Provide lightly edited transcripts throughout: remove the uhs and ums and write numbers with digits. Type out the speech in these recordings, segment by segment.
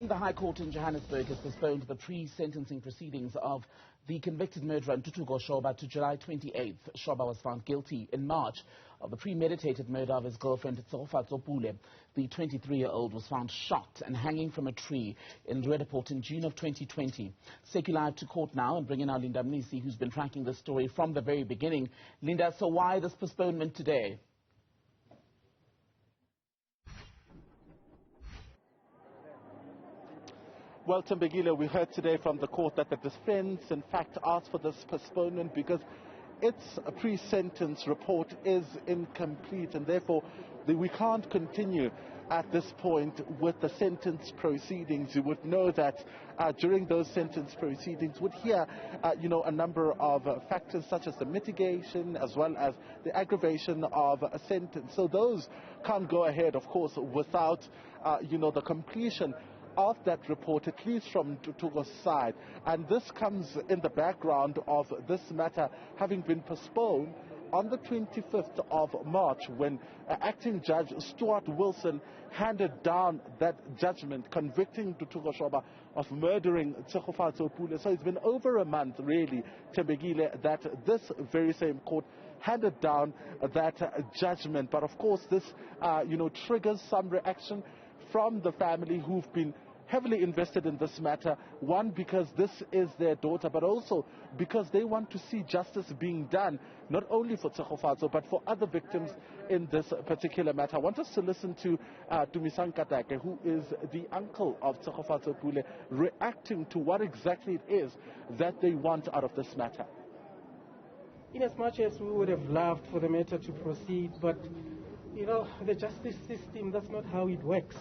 The High Court in Johannesburg has postponed the pre-sentencing proceedings of the convicted murderer Ntuthuko Shoba to July 28th. Shoba was found guilty in March of the premeditated murder of his girlfriend Tsegofato Pule. The 23-year-old was found shot and hanging from a tree in Roodepoort in June of 2020. Take you live to court now and bring in our Linda Mnisi, who's been tracking this story from the very beginning. Linda, so why this postponement today? Well, Tembegile, we heard today from the court that the defense, in fact, asked for this postponement because its pre-sentence report is incomplete, and therefore we can't continue at this point with the sentence proceedings. You would know that during those sentence proceedings would hear, a number of factors such as the mitigation as well as the aggravation of a sentence. So those can't go ahead, of course, without, the completion of that report, at least from Ntuthuko's side. And this comes in the background of this matter having been postponed on the 25th of March when acting judge Stuart Wilson handed down that judgment convicting Ntuthuko Shoba of murdering Tsegofato Pule. So it's been over a month, really, Tembegile, that this very same court handed down that judgment. But of course this, triggers some reaction from the family who've been heavily invested in this matter. One, because this is their daughter, but also because they want to see justice being done, not only for Tsegofato, but for other victims in this particular matter. I want us to listen to Ntuthuko, who is the uncle of Tsegofato Pule, reacting to what exactly it is that they want out of this matter. In as much as we would have loved for the matter to proceed, but the justice system, that's not how it works.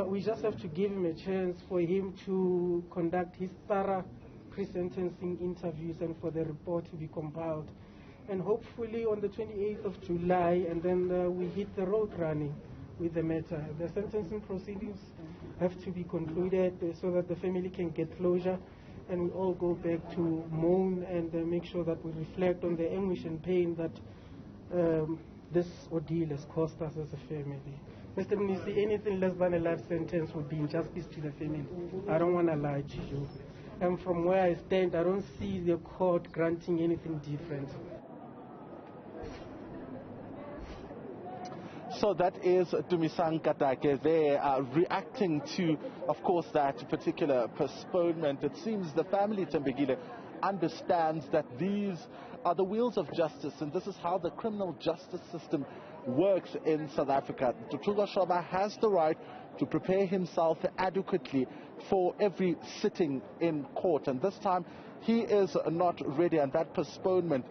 We just have to give him a chance for him to conduct his thorough pre-sentencing interviews and for the report to be compiled. And hopefully on the 28th of July, and then we hit the road running with the matter. The sentencing proceedings have to be concluded so that the family can get closure and we all go back to mourn and make sure that we reflect on the anguish and pain that this ordeal has cost us as a family. Mr. Mnisi, anything less than a life sentence would be injustice to the family. I don't want to lie to you. And from where I stand, I don't see the court granting anything different. So that is Ntuthuko. They are reacting to, of course, that particular postponement. It seems the family, Tembegile, understands that these are the wheels of justice, and this is how the criminal justice system works in South Africa. Ntuthuko Shoba has the right to prepare himself adequately for every sitting in court, and this time he is not ready, and that postponement,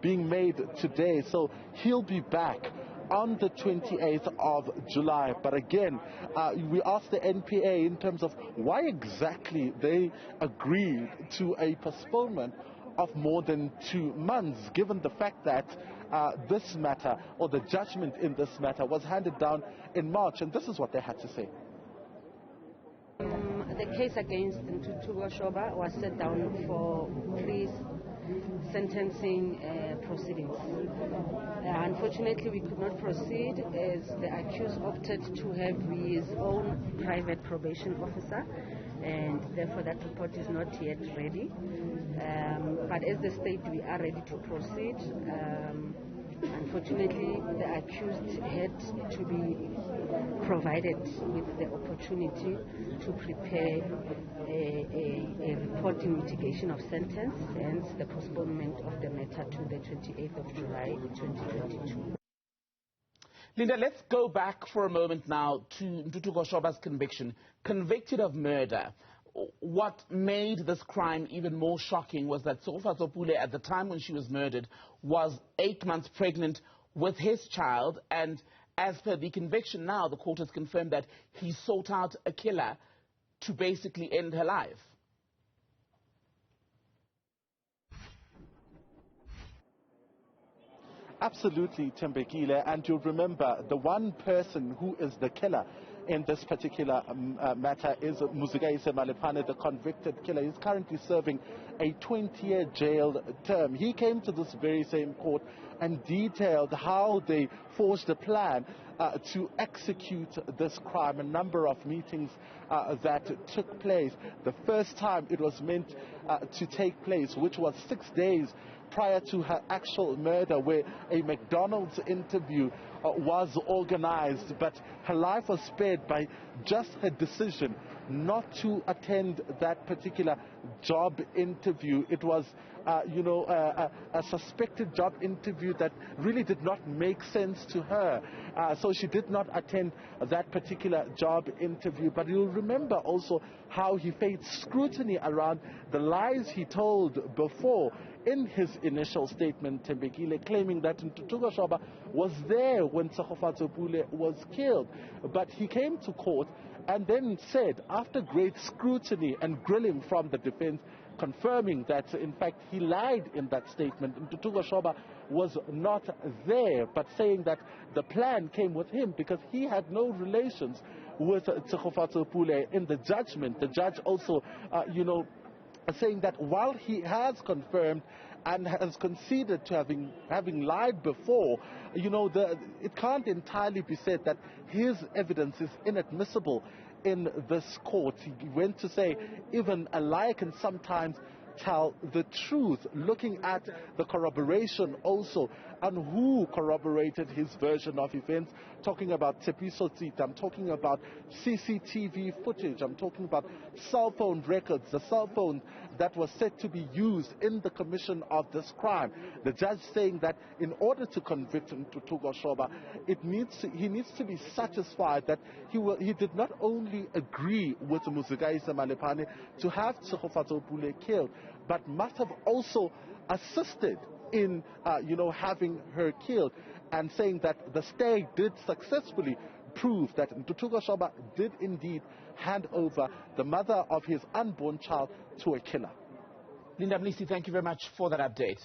being made today, so he'll be back on the 28th of July. But again, we asked the NPA in terms of why exactly they agreed to a postponement of more than 2 months, given the fact that this matter, or the judgment in this matter, was handed down in March. And this is what they had to say. The case against Ntuthuko Shoba was set down for pre-sentencing proceedings. Unfortunately, we could not proceed as the accused opted to have his own private probation officer, and therefore that report is not yet ready. But as the state, we are ready to proceed. Unfortunately, the accused had to be provided with the opportunity to prepare a report in mitigation of sentence, hence the postponement of the matter to the 28th of July 2022. Linda, let's go back for a moment now to Ntuthuko Shoba's conviction. Convicted of murder. What made this crime even more shocking was that Tsegofato Pule, at the time when she was murdered, was 8 months pregnant with his child, and as per the conviction now, the court has confirmed that he sought out a killer to basically end her life. Absolutely, Tembegile, and you'll remember the one person who is the killer in this particular matter is Muzikaise Malepane, the convicted killer. He's currently serving a 20-year jail term. He came to this very same court and detailed how they forged a plan to execute this crime. A number of meetings that took place. The first time it was meant to take place, which was 6 days prior to her actual murder, where a McDonald's interview was organized, but her life was spared by just her decision not to attend that particular job interview. It was, a suspected job interview that really did not make sense to her. So she did not attend that particular job interview. But you'll remember also how he faced scrutiny around the lies he told before. In his initial statement, Tembekile claiming that Ntuthuko Shoba was there when Tsegofato Pule was killed. But he came to court and then said, after great scrutiny and grilling from the defense, confirming that, in fact, he lied in that statement. Ntuthuko Shoba was not there, but saying that the plan came with him because he had no relations with Tsegofato Pule. In the judgment, the judge also, saying that while he has confirmed and has conceded to having lied before, it can't entirely be said that his evidence is inadmissible in this court. He went to say even a liar can sometimes tell the truth, looking at the corroboration also and who corroborated his version of events, talking about Tshepiso Tsita, I'm talking about CCTV footage, I'm talking about cell phone records, the cell phone that was said to be used in the commission of this crime. The judge saying that in order to convict Ntuthuko Shoba, he needs to be satisfied that he did not only agree with Muzikaisa Malepane to have Tsegofato Pule killed, but must have also assisted in, having her killed, and saying that the state did successfully prove that Ntuthuko Shoba did indeed hand over the mother of his unborn child to a killer. Linda Mnisi, thank you very much for that update.